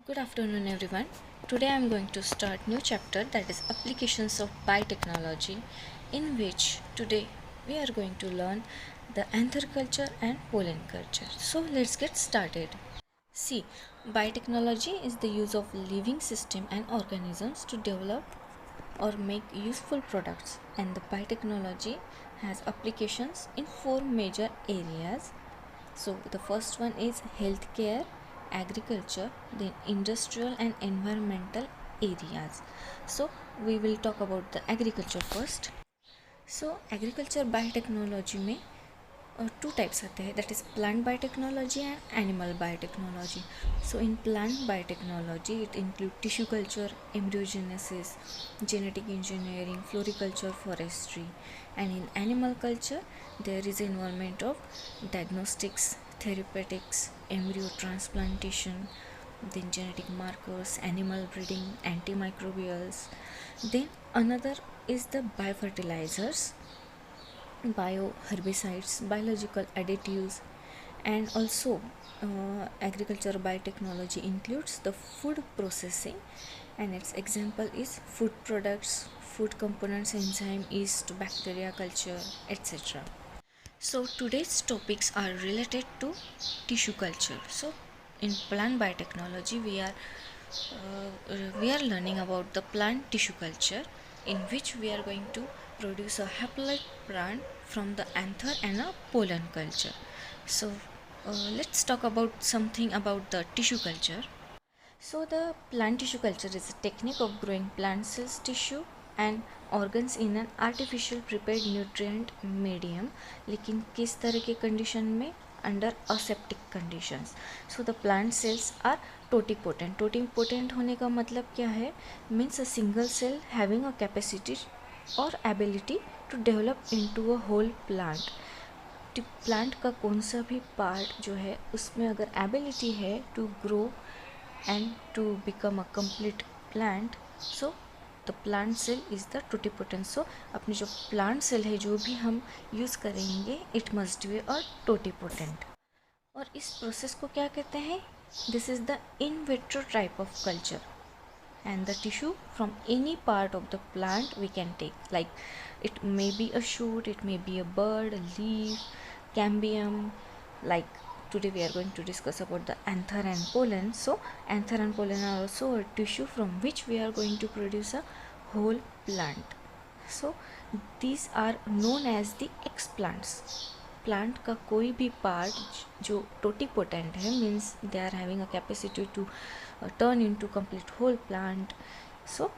Good afternoon everyone. Today I am going to start new chapter, that is applications of biotechnology, in which today we are going to learn the anther culture and pollen culture. So let's get started. See, biotechnology is the use of living system and organisms to develop or make useful products, and the biotechnology has applications in four major areas. So the first one is healthcare, agriculture, then industrial and environmental areas. So we will talk about the agriculture first. So agriculture biotechnology में two types आते हैं, that is plant biotechnology and animal biotechnology. So in plant biotechnology it include tissue culture, embryogenesis, genetic engineering, floriculture, forestry, and in animal culture there is involvement of diagnostics, therapeutics, embryo transplantation, then genetic markers, animal breeding, antimicrobials. Then another is the biofertilizers, bioherbicides, biological additives, and also agriculture biotechnology includes the food processing, and its example is food products, food components, enzyme, yeast, bacteria culture, etc. So today's topics are related to tissue culture. So in plant biotechnology we are learning about the plant tissue culture, in which we are going to produce a haploid plant from the anther and a pollen culture. So let's talk about something about the tissue culture. So the plant tissue culture is a technique of growing plant cells, tissue and organs in an artificial prepared nutrient medium. लेकिन किस तरह के condition में? Under aseptic conditions. So the plant cells are totipotent. Totipotent होने का मतलब क्या है? Means a single cell having a capacity और ability to develop into a whole plant. Plant का कौन सा भी पार्ट जो है उसमें अगर एबिलिटी है to grow and to become a complete plant, so the plant cell is the totipotent. so अपनी जो plant cell है जो भी हम यूज़ करेंगे it must be a totipotent. और इस प्रोसेस को क्या कहते हैं? This is the in vitro type of culture, and the tissue from any part of the plant we can take, like it may be a shoot, it may be a bird, a leaf, cambium. Like today we are going to discuss about the anther and pollen. So anther and pollen are also a tissue from which we are going to produce a whole plant. So these are known as the explants. Plant का कोई भी part जो totipotent है, means they are having a capacity to turn into complete whole plant. So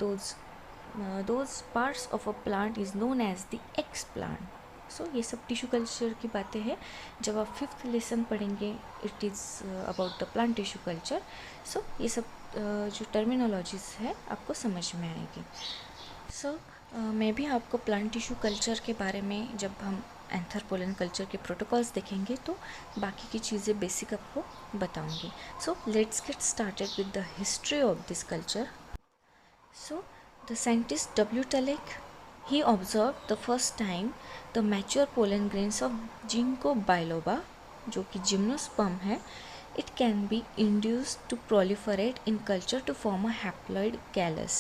those parts of a plant is known as the explant. So ये सब tissue culture की बातें हैं. जब आप फिफ्थ लेसन पढ़ेंगे it is about the plant tissue culture. So ये सब जो टर्मिनोलॉजीज है आपको समझ में आएगी. सो मैं भी आपको प्लांट टिश्यू कल्चर के बारे में, जब हम एंथर पोलन कल्चर के प्रोटोकॉल्स देखेंगे तो बाकी की चीज़ें बेसिक आपको बताऊंगी. So let's get started with the history of this culture. So the scientist W Tulecke, he observed the first time the mature pollen grains of ginkgo biloba, जो कि जिम्नोस्पर्म है. it can be induced to proliferate in culture to form a haploid callus.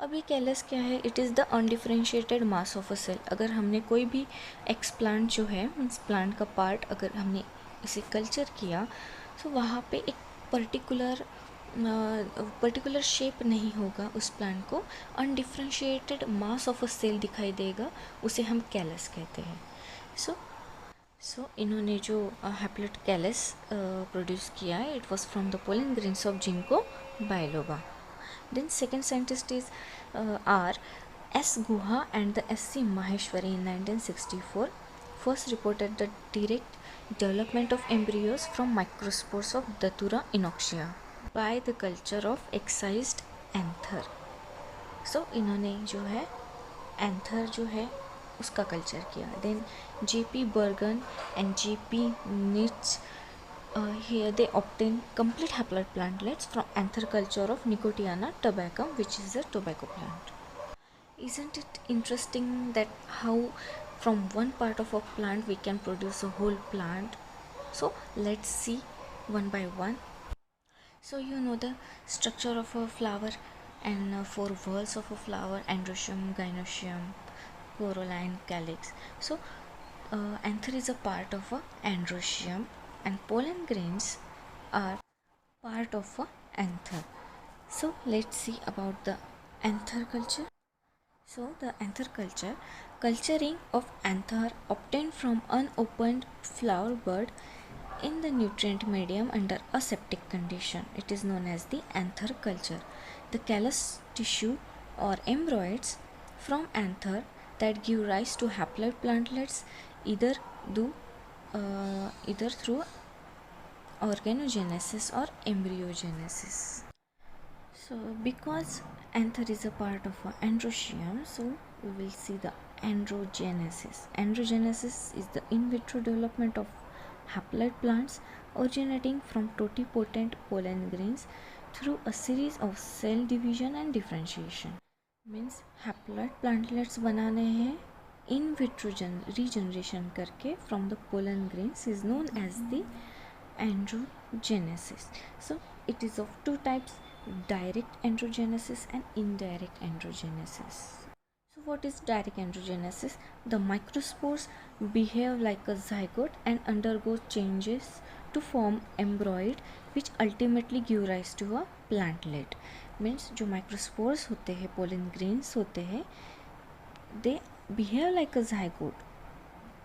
अब ये callus क्या है? It is the undifferentiated mass of a cell. अगर हमने कोई भी एक्सप्लांट जो है, मीन्स प्लांट का पार्ट, अगर हमने इसे कल्चर किया तो वहाँ पे एक पर्टिकुलर शेप नहीं होगा उस प्लांट को. Undifferentiated mass of a cell दिखाई देगा, उसे हम कैलस कहते हैं. सो इन्होंने जो हैप्लोइड कैलस प्रोड्यूस किया है, it was from the pollen grains of ginkgo biloba. Then second scientist is R. S. Guha and the S. C. Maheshwari in 1964 first reported the direct development of embryos from microspores of Datura inoxia by the culture of excised anther. So इन्होंने जो है anther जो है उसका culture किया. Then J.P. Bergen and J.P. Nitz, here they obtain complete haploid plantlets from anther culture of Nicotiana tabacum, which is a tobacco plant. Isn't it interesting that how from one part of a plant we can produce a whole plant? So let's see one by one. So you know the structure of a flower and four whorls of a flower: androecium, gynoecium, corolla, and calyx. So anther is a part of a androecium, and pollen grains are part of a anther. So let's see about the anther culture. So the anther culture, culturing of anther obtained from unopened flower bud in the nutrient medium under aseptic condition. It is known as the anther culture. The callus tissue or embryos from anther that give rise to haploid plantlets either do either through organogenesis or embryogenesis. So because anther is a part of androecium, so we will see the androgenesis. Androgenesis is the in vitro development of haploid plants originating from totipotent pollen grains through a series of cell division and differentiation. Means haploid plantlets बनाने हैं in vitro regeneration करके from the pollen grains is known as the androgenesis. So it is of two types: direct androgenesis and indirect androgenesis. So what is direct androgenesis? The microspores behave like a zygote and undergo changes to form embryod which ultimately give rise to a plantlet. Means जो microspores होते हैं, pollen grains होते हैं, they behave like a zygote,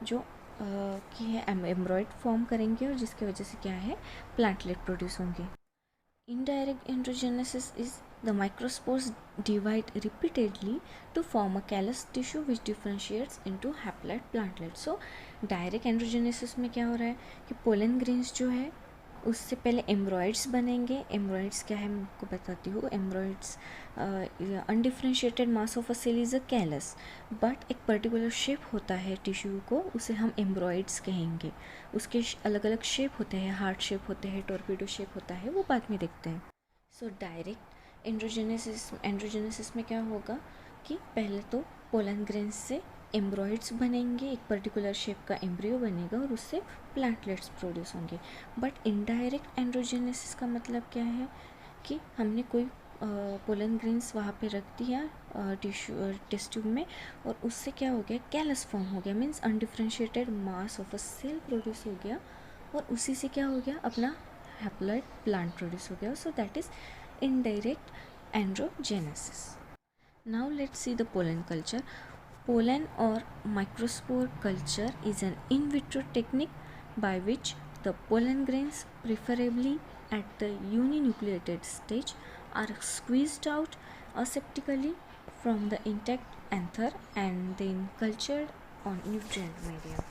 जो कि है एम्ब्रॉयड form करेंगे और जिसकी वजह से क्या है, प्लांटलेट प्रोड्यूस होंगे. Indirect androgenesis is the microspores divide repeatedly to form a callus tissue which differentiates into haploid plantlets. So direct androgenesis में क्या हो रहा है कि पोलन ग्रेन्स जो है उससे पहले एम्ब्रॉयड्स बनेंगे. एम्ब्रॉयड्स क्या है मैं आपको बताती हूँ. Embryoids undifferentiated mass of a cell is a callus, but एक पर्टिकुलर शेप होता है टिश्यू को, उसे हम एम्ब्रॉयड्स कहेंगे. उसके अलग अलग शेप होते हैं, हार्ट शेप होते हैं, टॉर्पेडो शेप होता है, वो बाद में देखते हैं. सो डायरेक्ट एंड्रोजेनेसिस में क्या होगा कि पहले तो पोलन ग्रेन्स से एम्ब्रॉयड्स बनेंगे, एक पर्टिकुलर शेप का एम्ब्रियो बनेगा और उससे प्लांटलेट्स प्रोड्यूस होंगे. बट इनडायरेक्ट एंड्रोजेनेसिस का मतलब क्या है कि हमने कोई पोलन ग्रेन्स वहाँ पे रख दिया टेस्ट ट्यूब में और उससे क्या हो गया, कैलस फॉर्म हो गया. Means undifferentiated mass of a cell produce हो गया और उसी से क्या हो गया, अपना हैप्लॉइड प्लांट प्रोड्यूस हो गया. So that is indirect androgenesis. Now let's see the pollen culture. Pollen or microspore culture is an in vitro technique by which the pollen grains, preferably at the uninucleated stage, are squeezed out aseptically from the intact anther and then cultured on nutrient medium.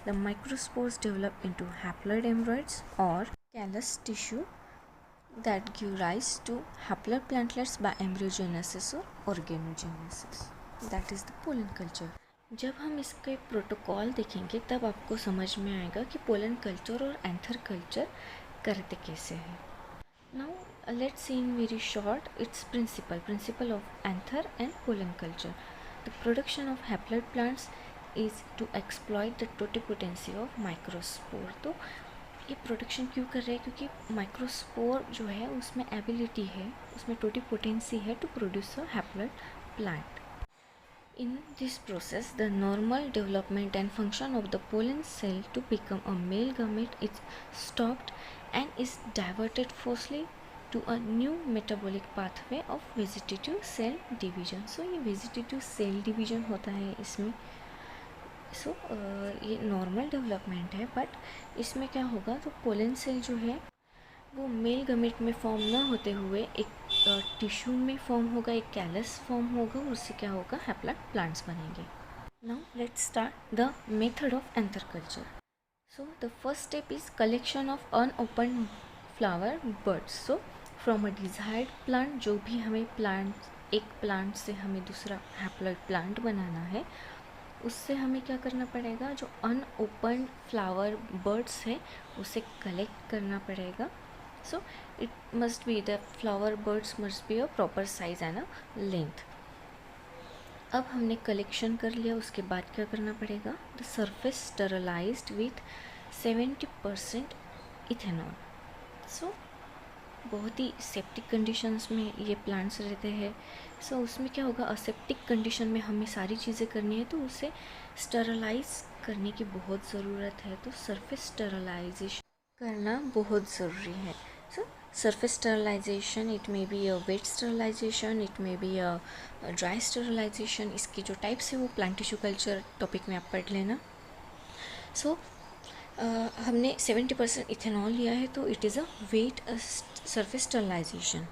The microspores develop into haploid embryos or callus tissue that give rise to haploid plantlets by embryogenesis or organogenesis. That is the pollen culture. जब हम इसके protocol देखेंगे तब आपको समझ में आएगा कि पोलन कल्चर और एंथर कल्चर करते कैसे हैं. Now let's see in very short its principle of anther and pollen culture. The production of haploid plants is to exploit the totipotency of microspore. तो ये प्रोडक्शन क्यों कर रहे हैं, क्योंकि माइक्रोस्पोर जो है उसमें एबिलिटी है, उसमें टोटिपोटेंसी है to produce a haploid plant. In this process, the normal development and function of the pollen cell to become a male gamete is stopped and is diverted forcefully to a new metabolic pathway of vegetative cell division. So ये vegetative cell division होता है इसमें. So ये normal development है, but इसमें क्या होगा, तो pollen cell जो है वो मेल गमेट में फॉर्म ना होते हुए एक टिश्यू में फॉर्म होगा, एक कैलस फॉर्म होगा और उससे क्या होगा, हैप्लॉइड प्लांट्स बनेंगे. Now let's start the method of anther culture. So the first step is collection of अनओपन flower birds. So from a desired plant, जो भी हमें प्लांट, एक प्लांट से हमें दूसरा हैप्लॉइड प्लांट बनाना है, उससे हमें क्या करना पड़ेगा, जो अनओपन फ्लावर बर्ड्स है उसे कलेक्ट करना पड़ेगा. So it must be, the flower birds must be a proper size and a length. अब हमने कलेक्शन कर लिया, उसके बाद क्या करना पड़ेगा, the surface sterilized with 70% ethanol. So बहुत ही सेप्टिक कंडीशंस में ये प्लांट्स रहते हैं। सो उसमें क्या होगा, असेप्टिक कंडीशन में हमें सारी चीज़ें करनी है, तो उसे स्टरलाइज करने की बहुत ज़रूरत है। तो सरफेस स्टरलाइजेशन करना बहुत ज़रूरी है। सो surface sterilization, it may be a wet sterilization, it may be a dry sterilization। इसके जो टाइप्स है वो प्लांट टिश्यू कल्चर टॉपिक में आप पढ़ लेना। सो हमने 70% इथेनॉल लिया है, तो it is a wet surface sterilization।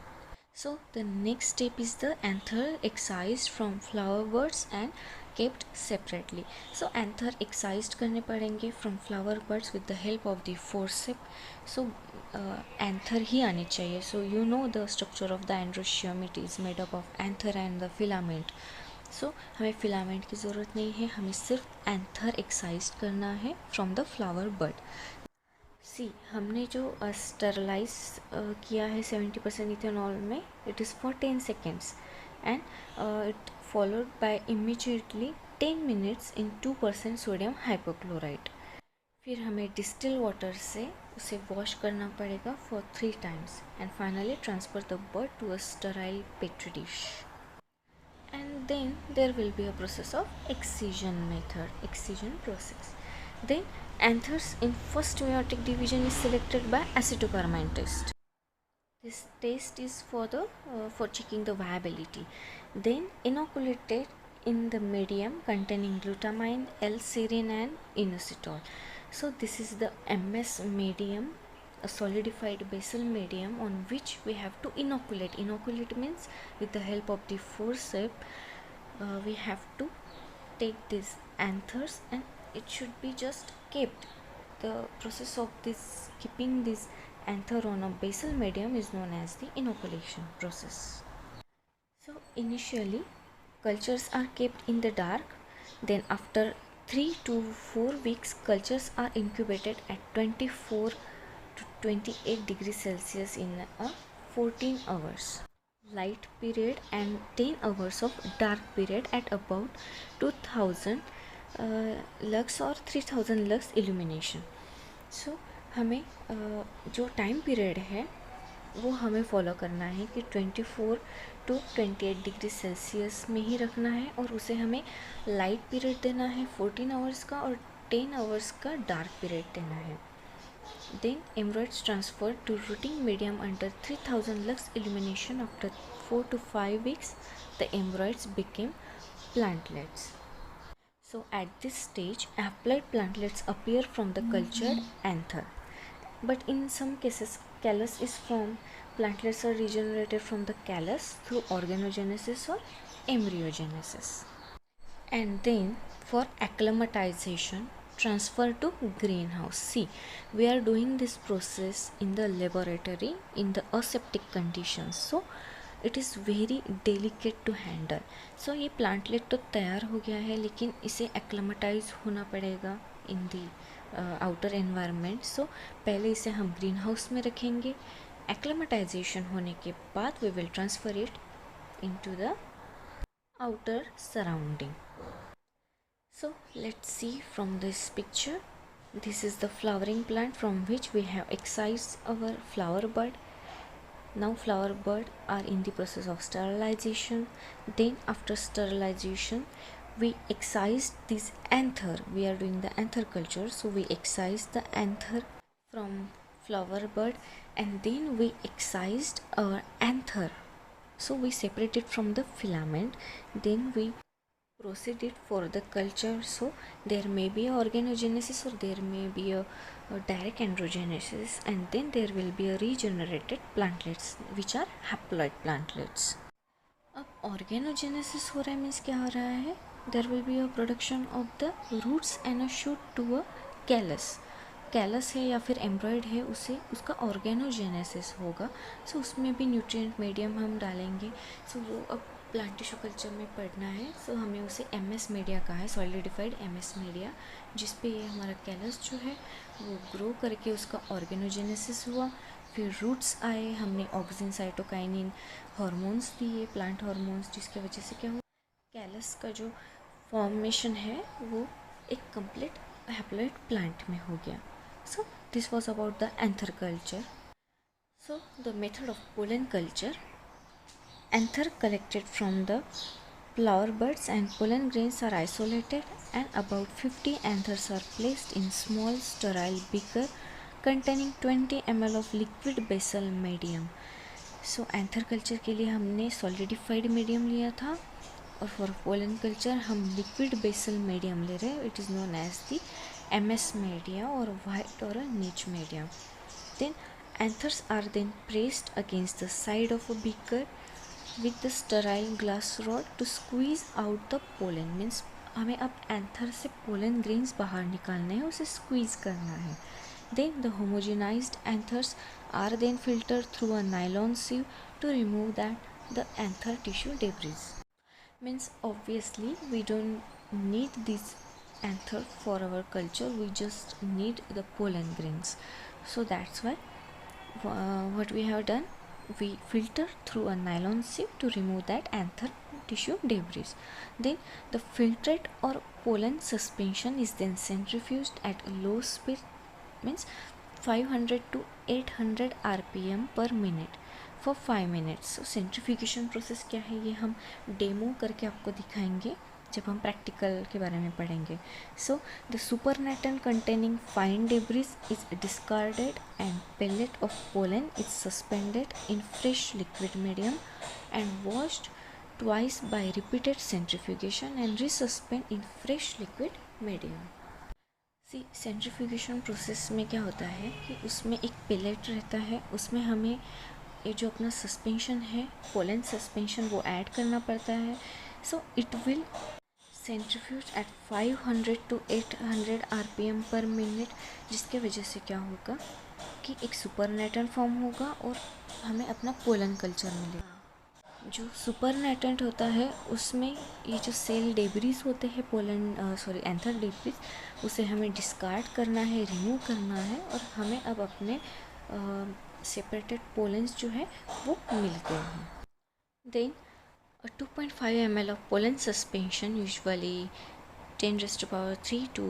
So the next step is the anther excised from flower buds and kept separately। So anther excised करने पड़ेंगे from flower buds with the help of the forceps। So anther ही आनी चाहिए। So you know the structure of the androecium, it is made up of anther and the filament। So हमें filament की ज़रूरत नहीं है, हमें सिर्फ एंथर एक्साइज करना है from the flower bud. See हमने जो स्टरलाइज किया है 70% इथेनॉल में, it is for 10 seconds and it followed by immediately 10 minutes in 2% sodium hypochloride. फिर हमें डिस्टिल वाटर से उसे वॉश करना पड़ेगा for 3 times and finally transfer the bird to a sterile petri dish. And then there will be a process of excision method, excision process. Then anthers in first meiotic division is selected by acetocarmine test. This test is for checking the viability. Then inoculated in the medium containing glutamine, L-serine and inositol. So this is the MS medium, a solidified basal medium on which we have to inoculate. Inoculate means with the help of the forceps we have to take these anthers and it should be just kept. The process of this keeping this anther on a basal medium is known as the inoculation process. So initially cultures are kept in the dark, then after 3 to 4 weeks cultures are incubated at 24 to 28 degrees Celsius in a 14 hours light period and 10 hours of dark period at about 2000 lux or 3000 lux illumination। सो हमें जो time period है वो हमें follow करना है कि 24 to 28 degree Celsius में ही रखना है और उसे हमें लाइट पीरियड देना है 14 आवर्स का और 10 आवर्स का डार्क पीरियड देना है। Then embryos transferred to rooting medium under 3000 lux illumination. After 4 to 5 weeks, the embryos became plantlets. So at this stage, haploid plantlets appear from the cultured anther. But in some cases, callus is formed. Plantlets are regenerated from the callus through organogenesis or embryogenesis. And then for acclimatization, transfer to greenhouse. See, we are doing this process in the laboratory in the aseptic conditions, so it is very delicate to handle. So ये plantlet तो तैयार हो गया है, लेकिन इसे acclimatize होना पड़ेगा in the outer environment। so पहले इसे हम ग्रीन हाउस में रखेंगे। acclimatization होने के बाद we will transfer it into the outer surrounding। So let's see from this picture. This is the flowering plant from which we have excised our flower bud. Now flower bud are in the process of sterilization. Then after sterilization, we excised this anther. We are doing the anther culture. So we excised the anther from flower bud and then we excised our anther. So we separated from the filament. Then we proceeded for the culture. So there may be a organogenesis or there may be a direct androgenesis and then there will be a regenerated plantlets which are haploid plantlets। अब organogenesis हो रहा है means क्या हो रहा है, there will be a production of the roots and a shoot to a callus। Callus है या फिर एम्ब्रॉयड है उसे उसका ऑर्गेनोजेनेसिस होगा। सो उसमें भी न्यूट्रिएंट मीडियम हम डालेंगे। सो वो अब प्लांट टिश्यू कल्चर में पढ़ना है। सो हमें उसे एमएस मीडिया कहा है, सॉलिडिफाइड एमएस मीडिया, जिस पे ये हमारा कैलस जो है वो ग्रो करके उसका ऑर्गेनोजेनेसिस हुआ। फिर रूट्स आए, हमने ऑक्सिन साइटोकाइनिन हार्मोन्स दिए, प्लांट हार्मोन्स, जिसकी वजह से क्या हुआ, कैलस का जो फॉर्मेशन है वो एक कंप्लीट हैप्लॉइड प्लांट में हो गया। So this was about the anther culture। So the method of pollen culture: anther collected from the flower buds and pollen grains are isolated, and about 50 anthers are placed in small sterile beaker containing 20 ml of liquid basal medium. So anther culture के लिए हमने solidified medium लिया था, और for pollen culture हम liquid basal medium ले रहे हैं. It is known as the MS media और वाइट और Nitsch media. Then anthers are then pressed against the side of a beaker with the sterile glass rod to squeeze out the pollen. Means हमें अब anther से pollen grains बाहर निकालने हैं, उसे squeeze करना है. Then the homogenized anthers are then filtered through a nylon sieve to remove the anther tissue debris. Means obviously we don't need this anther for our culture, we just need the pollen grains. So that's why what we have done, we filter through a nylon sieve to remove that anther tissue debris. Then the filtrate or pollen suspension is then centrifuged at a low speed, means 500 to 800 RPM per minute for 5 minutes. So centrifugation process क्या है, ये हम demo करके आपको दिखाएंगे जब हम practical के बारे में पढ़ेंगे. So the supernatant containing fine debris is discarded and pellet of pollen is suspended in fresh liquid medium and washed twice by repeated centrifugation and resuspend in fresh liquid medium. Centrifugation process में क्या होता है कि उसमें एक pellet रहता है, उसमें हमें ये जो अपना सस्पेंशन है, पोलन सस्पेंशन, वो ऐड करना पड़ता है. So it will centrifuge at 500 to 800 RPM पर मिनट, जिसके वजह से क्या होगा कि एक सुपरनेटेंट फॉर्म होगा और हमें अपना पोलन कल्चर मिलेगा. जो सुपरनेटेंट होता है उसमें ये जो सेल डेब्रीज होते हैं, एंथर डेब्रीज, उसे हमें डिस्कार्ड करना है, रिमूव करना है, और हमें अब अपने सेपरेटेड पोलेंस जो है वो मिलते हैं. Then 2.5 ml of pollen suspension, usually 10⁻³ to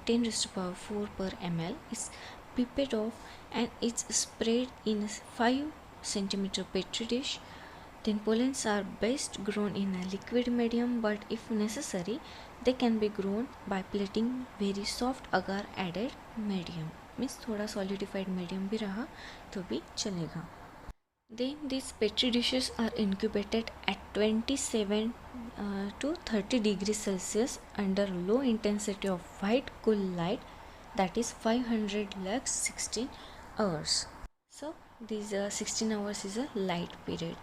10⁻⁴ per ml, is pipetted off and it's sprayed in a 5 cm petri dish. Then pollens are best grown in a liquid medium, but if necessary they can be grown by plating very soft agar added medium. Means थोड़ा solidified medium भी रहा तो भी चलेगा. Then these petri dishes are incubated at 27 to 30 degrees Celsius under low intensity of white cool light, that is 500 lux 16 hours. So these 16 hours is a light period.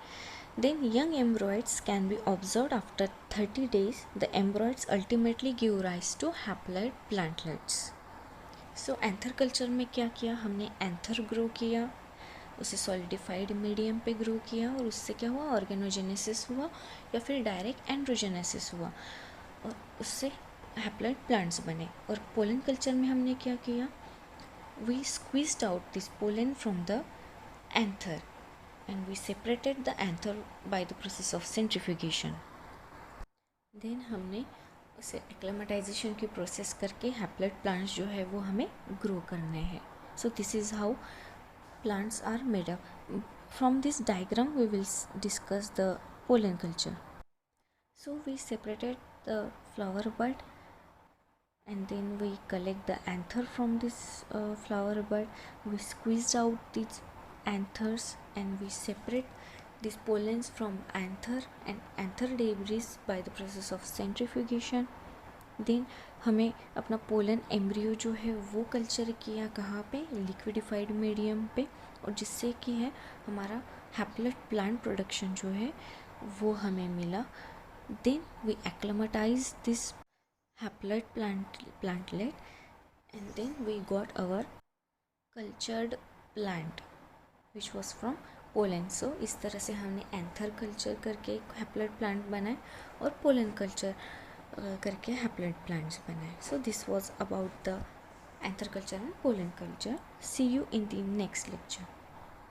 Then young embryos can be observed after 30 days. The embryos ultimately give rise to haploid plantlets. So anther culture में क्या किया हमने, anther grow किया, उसे solidified medium पे grow किया, और उससे क्या हुआ, ऑर्गेनोजेनेसिस हुआ या फिर डायरेक्ट एंड्रोजेनेसिस हुआ, और उससे हैप्लॉइड प्लांट्स बने. और पोलन कल्चर में हमने क्या किया, we squeezed out this pollen from the anther and we separated the anther by the process of centrifugation. Then हमने उसे एक्लेमेटाइजेशन की प्रोसेस करके हैप्लॉइड प्लांट्स जो है वो हमें ग्रो करने हैं. So this is how plants are made up. From this diagram we will discuss the pollen culture. So we separated the flower bud and then we collect the anther from this flower bud. We squeezed out these anthers and we separate these pollens from anther and anther debris by the process of centrifugation. Then हमें अपना pollen embryo जो है वो culture किया कहाँ पे, liquefied medium पे, और जिससे कि है हमारा हैप्लॉइड प्लांट प्रोडक्शन जो है वो हमें मिला. Then we acclimatize this haploid plantlet and then we got our cultured plant which was from pollen. So इस तरह से हमने एंथर कल्चर करके हैप्लॉइड प्लांट बनाए और पोलन कल्चर करके हैप्लॉइड प्लांट्स बनाए. So this was about the anther culture and pollen culture. See you in the next lecture.